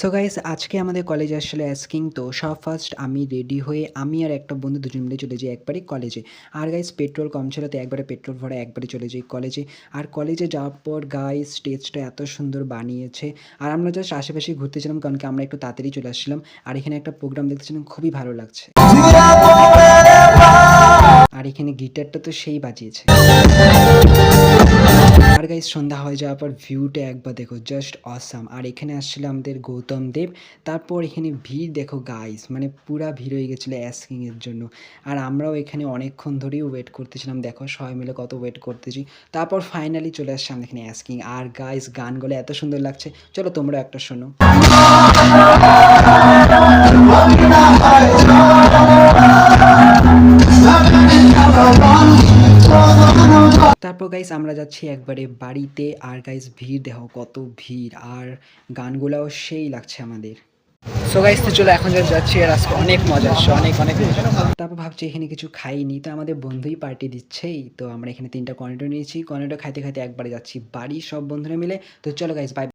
So guys আজকে আমাদের কলেজে আসলে অ্যাস্কিং তো সব ফার্স্ট আমি রেডি হয়ে আমি আর একটা বন্ধু দুজন মিলে চলে যাই একবারে কলেজে। আর গাইস পেট্রোল কম ছিল তো একবারে পেট্রোল ভরে একবারে চলে যাই কলেজে। আর কলেজে যাওয়ার পর গাইস স্টেজটা এত সুন্দর বানিয়েছে। আর আমরা জাস্ট আশেপাশে ঘুরতেছিলাম কারণ কি আমরা একটু তাড়াতাড়ি চলে আসছিলাম। আর এখানে একটা প্রোগ্রাম দেখতেছিলাম, খুবই ভালো লাগছে। আর এখানে গিটারটা তো সেই বাজিয়েছে। আর গাইস সন্ধ্যা হয়ে যাওয়ার পর ভিউটা একবার দেখো, জাস্ট অসাম। আর এখানে আসছিল আমাদের গৌতম দেব। তারপর এখানে ভিড় দেখো গাইস, মানে পুরা ভিড় হয়ে গেছিলো অ্যাস্কিংয়ের জন্য। আর আমরাও এখানে অনেকক্ষণ ধরেই ওয়েট করতেছিলাম, দেখো সবাই মিলে কত ওয়েট করতেছি। তারপর ফাইনালি চলে আসছে আমাদের এখানে অ্যাস্কিং। আর গাইস গানগুলো এত সুন্দর লাগছে, চলো তোমরা একটা শোনো। তারপর গাইস আমরা যাচ্ছি একবারে বাড়িতে। আর গাইস ভিড় দেখো কত ভিড়, আর গানগুলাও সেই লাগছে আমাদের। সো গাইস তো চলো এখন যাচ্ছি, আর আজকে অনেক মজা আসছে, অনেক অনেক মজা। তারপর ভাবছি এখানে কিছু খাইনি, তো আমাদের বন্ধুই পার্টি দিচ্ছেই, তো আমরা এখানে 3টা কর্নেটো নিয়েছি। কর্নেটো খাইতে খাইতে একবারে যাচ্ছি বাড়ি সব বন্ধুরা মিলে। তো চলো গাইস বাই।